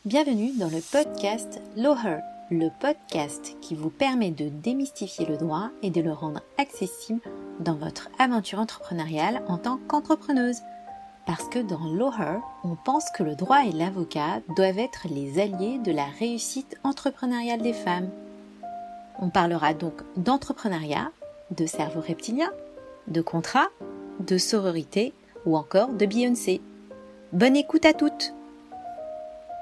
Bienvenue dans le podcast Loher, le podcast qui vous permet de démystifier le droit et de le rendre accessible dans votre aventure entrepreneuriale en tant qu'entrepreneuse. Parce que dans Loher, on pense que le droit et l'avocat doivent être les alliés de la réussite entrepreneuriale des femmes. On parlera donc d'entrepreneuriat, de cerveau reptilien, de contrat, de sororité ou encore de Beyoncé. Bonne écoute à toutes!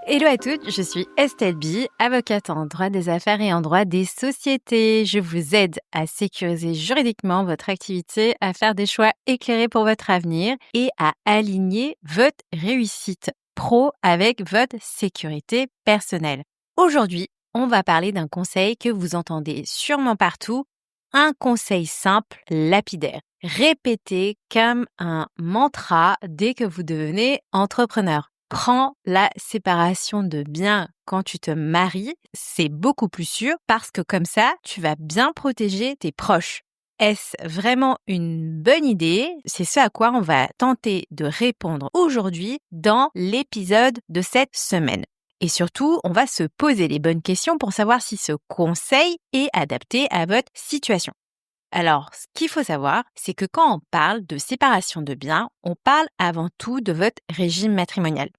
Hello à toutes, je suis Estelle B, avocate en droit des affaires et en droit des sociétés. Je vous aide à sécuriser juridiquement votre activité, à faire des choix éclairés pour votre avenir et à aligner votre réussite pro avec votre sécurité personnelle. Aujourd'hui, on va parler d'un conseil que vous entendez sûrement partout, un conseil simple, lapidaire. Répétez comme un mantra dès que vous devenez entrepreneur. Prends la séparation de biens quand tu te maries, c'est beaucoup plus sûr parce que comme ça, tu vas bien protéger tes proches. Est-ce vraiment une bonne idée? C'est ce à quoi on va tenter de répondre aujourd'hui dans l'épisode de cette semaine. Et surtout, on va se poser les bonnes questions pour savoir si ce conseil est adapté à votre situation. Alors, ce qu'il faut savoir, c'est que quand on parle de séparation de biens, on parle avant tout de votre régime matrimonial.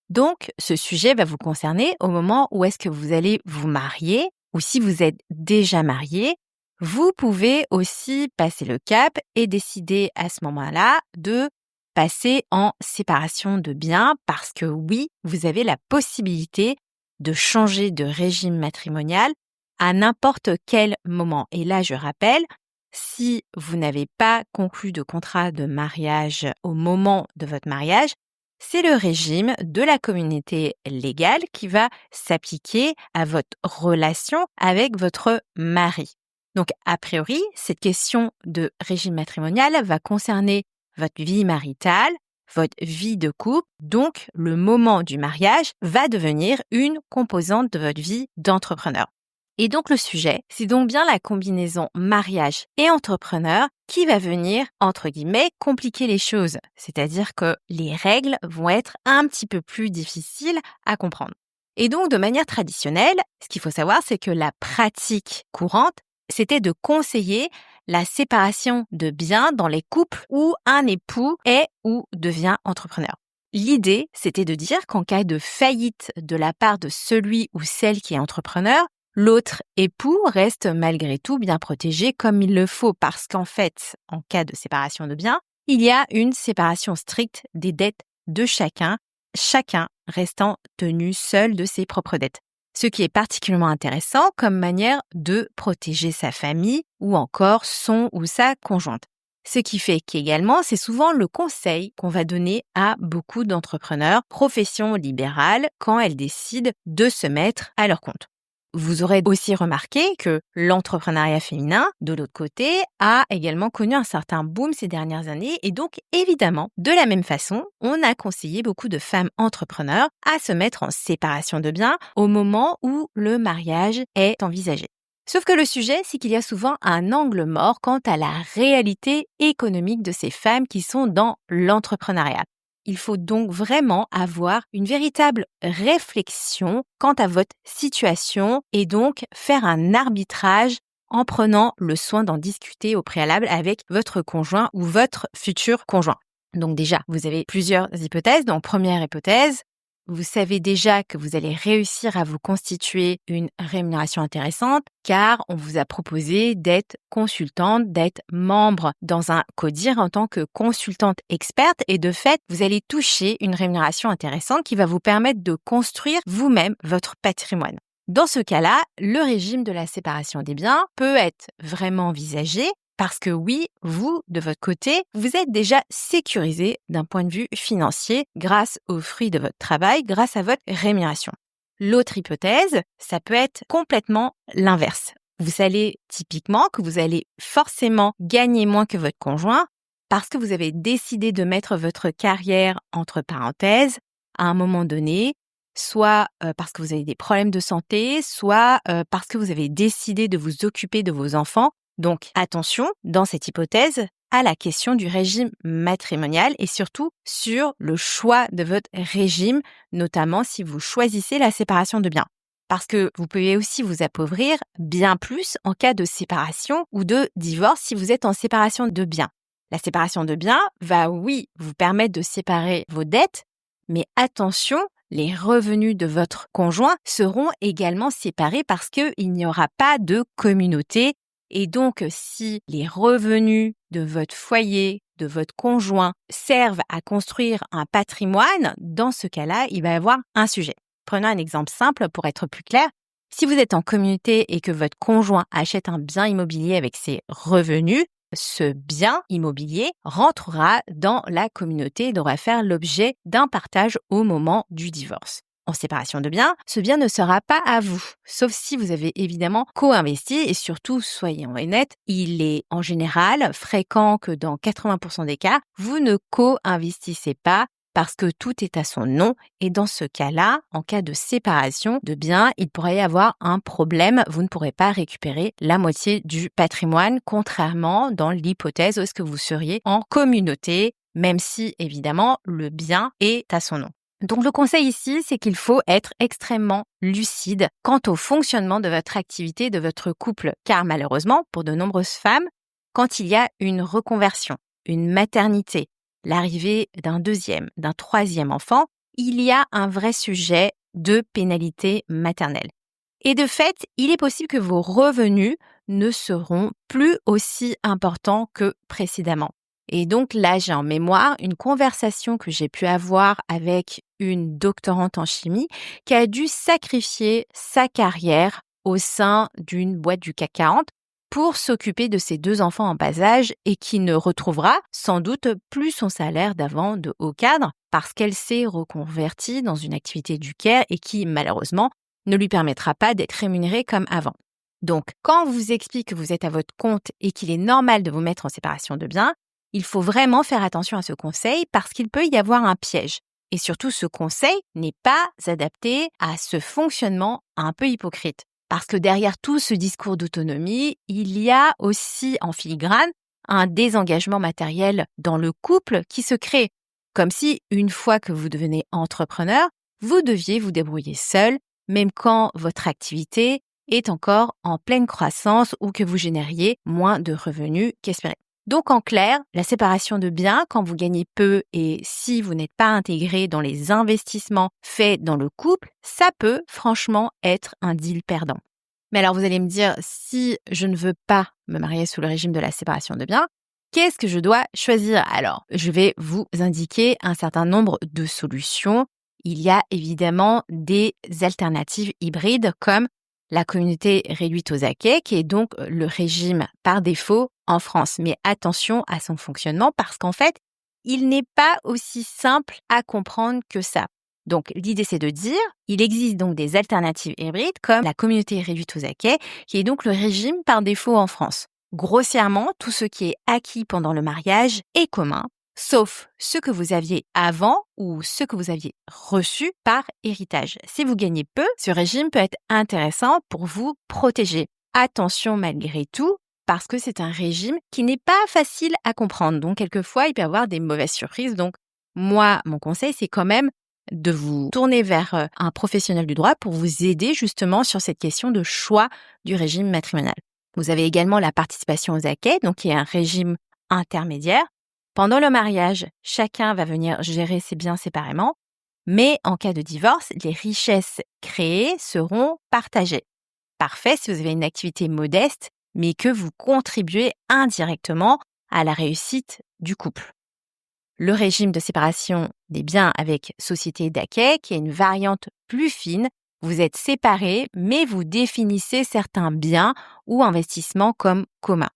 Donc, ce sujet va vous concerner au moment où est-ce que vous allez vous marier ou si vous êtes déjà marié. Vous pouvez aussi passer le cap et décider à ce moment-là de passer en séparation de biens parce que oui, vous avez la possibilité de changer de régime matrimonial à n'importe quel moment. Et là, je rappelle, si vous n'avez pas conclu de contrat de mariage au moment de votre mariage, c'est le régime de la communauté légale qui va s'appliquer à votre relation avec votre mari. Donc, a priori, cette question de régime matrimonial va concerner votre vie maritale, votre vie de couple. Donc, le moment du mariage va devenir une composante de votre vie d'entrepreneur. Et donc le sujet, c'est donc bien la combinaison mariage et entrepreneur qui va venir, entre guillemets, compliquer les choses. C'est-à-dire que les règles vont être un petit peu plus difficiles à comprendre. Et donc de manière traditionnelle, ce qu'il faut savoir, c'est que la pratique courante, c'était de conseiller la séparation de biens dans les couples où un époux est ou devient entrepreneur. L'idée, c'était de dire qu'en cas de faillite de la part de celui ou celle qui est entrepreneur, l'autre époux reste malgré tout bien protégé comme il le faut parce qu'en fait, en cas de séparation de biens, il y a une séparation stricte des dettes de chacun restant tenu seul de ses propres dettes. Ce qui est particulièrement intéressant comme manière de protéger sa famille ou encore son ou sa conjointe. Ce qui fait qu'également, c'est souvent le conseil qu'on va donner à beaucoup d'entrepreneurs, professions libérales, quand elles décident de se mettre à leur compte. Vous aurez aussi remarqué que l'entrepreneuriat féminin, de l'autre côté, a également connu un certain boom ces dernières années et donc évidemment, de la même façon, on a conseillé beaucoup de femmes entrepreneurs à se mettre en séparation de biens au moment où le mariage est envisagé. Sauf que le sujet, c'est qu'il y a souvent un angle mort quant à la réalité économique de ces femmes qui sont dans l'entrepreneuriat. Il faut donc vraiment avoir une véritable réflexion quant à votre situation et donc faire un arbitrage en prenant le soin d'en discuter au préalable avec votre conjoint ou votre futur conjoint. Donc déjà, vous avez plusieurs hypothèses. Donc première hypothèse, vous savez déjà que vous allez réussir à vous constituer une rémunération intéressante car on vous a proposé d'être consultante, d'être membre dans un CODIR en tant que consultante experte et de fait, vous allez toucher une rémunération intéressante qui va vous permettre de construire vous-même votre patrimoine. Dans ce cas-là, le régime de la séparation des biens peut être vraiment envisagé parce que oui, vous, de votre côté, vous êtes déjà sécurisé d'un point de vue financier grâce aux fruits de votre travail, grâce à votre rémunération. L'autre hypothèse, ça peut être complètement l'inverse. Vous savez typiquement que vous allez forcément gagner moins que votre conjoint parce que vous avez décidé de mettre votre carrière entre parenthèses à un moment donné, soit parce que vous avez des problèmes de santé, soit parce que vous avez décidé de vous occuper de vos enfants. Donc, attention, dans cette hypothèse, à la question du régime matrimonial et surtout sur le choix de votre régime, notamment si vous choisissez la séparation de biens. Parce que vous pouvez aussi vous appauvrir bien plus en cas de séparation ou de divorce si vous êtes en séparation de biens. La séparation de biens va, oui, vous permettre de séparer vos dettes, mais attention, les revenus de votre conjoint seront également séparés parce qu'il n'y aura pas de communauté. Et donc, si les revenus de votre foyer, de votre conjoint servent à construire un patrimoine, dans ce cas-là, il va y avoir un sujet. Prenons un exemple simple pour être plus clair. Si vous êtes en communauté et que votre conjoint achète un bien immobilier avec ses revenus, ce bien immobilier rentrera dans la communauté et devra faire l'objet d'un partage au moment du divorce. En séparation de biens, ce bien ne sera pas à vous, sauf si vous avez évidemment co-investi et surtout, soyons honnêtes, il est en général fréquent que dans 80% des cas, vous ne co-investissez pas parce que tout est à son nom et dans ce cas-là, en cas de séparation de biens, il pourrait y avoir un problème. Vous ne pourrez pas récupérer la moitié du patrimoine, contrairement dans l'hypothèse où est-ce que vous seriez en communauté, même si évidemment le bien est à son nom. Donc le conseil ici, c'est qu'il faut être extrêmement lucide quant au fonctionnement de votre activité, de votre couple, car malheureusement, pour de nombreuses femmes, quand il y a une reconversion, une maternité, l'arrivée d'un deuxième, d'un troisième enfant, il y a un vrai sujet de pénalité maternelle. Et de fait, il est possible que vos revenus ne seront plus aussi importants que précédemment. Et donc là, j'ai en mémoire une conversation que j'ai pu avoir avec une doctorante en chimie qui a dû sacrifier sa carrière au sein d'une boîte du CAC 40 pour s'occuper de ses 2 enfants en bas âge et qui ne retrouvera sans doute plus son salaire d'avant de haut cadre parce qu'elle s'est reconvertie dans une activité du care et qui, malheureusement, ne lui permettra pas d'être rémunérée comme avant. Donc, quand on vous explique que vous êtes à votre compte et qu'il est normal de vous mettre en séparation de biens, il faut vraiment faire attention à ce conseil parce qu'il peut y avoir un piège. Et surtout, ce conseil n'est pas adapté à ce fonctionnement un peu hypocrite. Parce que derrière tout ce discours d'autonomie, il y a aussi en filigrane un désengagement matériel dans le couple qui se crée. Comme si, une fois que vous devenez entrepreneur, vous deviez vous débrouiller seul, même quand votre activité est encore en pleine croissance ou que vous génériez moins de revenus qu'espéré. Donc en clair, la séparation de biens quand vous gagnez peu et si vous n'êtes pas intégré dans les investissements faits dans le couple, ça peut franchement être un deal perdant. Mais alors vous allez me dire, si je ne veux pas me marier sous le régime de la séparation de biens, qu'est-ce que je dois choisir? Alors, je vais vous indiquer un certain nombre de solutions. Il y a évidemment des alternatives hybrides comme la communauté réduite aux acquets, qui est donc le régime par défaut en France. Mais attention à son fonctionnement parce qu'en fait, il n'est pas aussi simple à comprendre que ça. Donc, l'idée, c'est de dire, il existe donc des alternatives hybrides comme la communauté réduite aux acquets, qui est donc le régime par défaut en France. Grossièrement, tout ce qui est acquis pendant le mariage est commun, sauf ce que vous aviez avant ou ce que vous aviez reçu par héritage. Si vous gagnez peu, ce régime peut être intéressant pour vous protéger. Attention malgré tout, parce que c'est un régime qui n'est pas facile à comprendre. Donc, quelquefois, il peut y avoir des mauvaises surprises. Donc, moi, mon conseil, c'est quand même de vous tourner vers un professionnel du droit pour vous aider justement sur cette question de choix du régime matrimonial. Vous avez également la participation aux acquets, donc qui est un régime intermédiaire. Pendant le mariage, chacun va venir gérer ses biens séparément, mais en cas de divorce, les richesses créées seront partagées. Parfait si vous avez une activité modeste, mais que vous contribuez indirectement à la réussite du couple. Le régime de séparation des biens avec société d'acquet, qui est une variante plus fine. Vous êtes séparés, mais vous définissez certains biens ou investissements comme communs.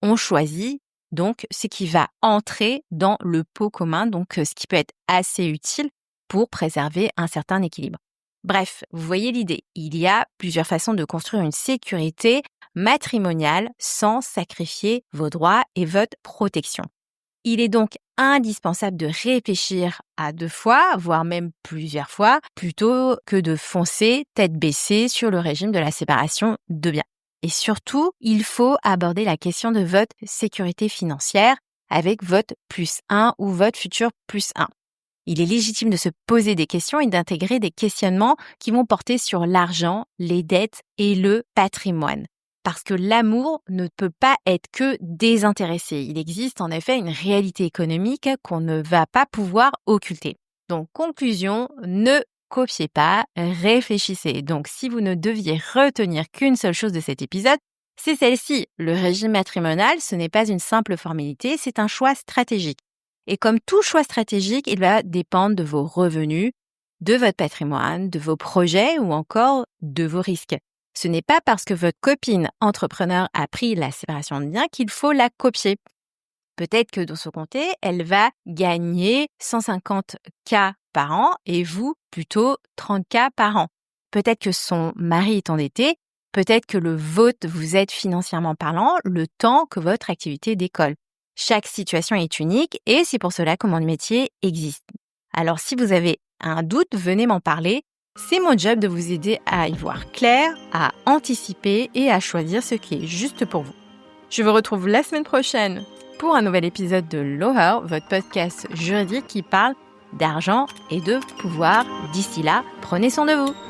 On choisit donc ce qui va entrer dans le pot commun, donc ce qui peut être assez utile pour préserver un certain équilibre. Bref, vous voyez l'idée. Il y a plusieurs façons de construire une sécurité matrimoniale sans sacrifier vos droits et votre protection. Il est donc indispensable de réfléchir à 2 fois, voire même plusieurs fois, plutôt que de foncer tête baissée sur le régime de la séparation de biens. Et surtout, il faut aborder la question de votre sécurité financière avec votre +1 ou votre futur +1. Il est légitime de se poser des questions et d'intégrer des questionnements qui vont porter sur l'argent, les dettes et le patrimoine. Parce que l'amour ne peut pas être que désintéressé. Il existe en effet une réalité économique qu'on ne va pas pouvoir occulter. Donc, conclusion, ne copiez pas, réfléchissez. Donc, si vous ne deviez retenir qu'une seule chose de cet épisode, c'est celle-ci. Le régime matrimonial, ce n'est pas une simple formalité, c'est un choix stratégique. Et comme tout choix stratégique, il va dépendre de vos revenus, de votre patrimoine, de vos projets ou encore de vos risques. Ce n'est pas parce que votre copine entrepreneur a pris la séparation de biens qu'il faut la copier. Peut-être que dans ce comté, elle va gagner 150K par an et vous, plutôt 30K par an. Peut-être que son mari est endetté, peut-être que le vôtre vous aide financièrement parlant le temps que votre activité décolle. Chaque situation est unique et c'est pour cela que mon métier existe. Alors si vous avez un doute, venez m'en parler. C'est mon job de vous aider à y voir clair, à anticiper et à choisir ce qui est juste pour vous. Je vous retrouve la semaine prochaine pour un nouvel épisode de Loher, votre podcast juridique qui parle d'argent et de pouvoir. D'ici là, prenez soin de vous.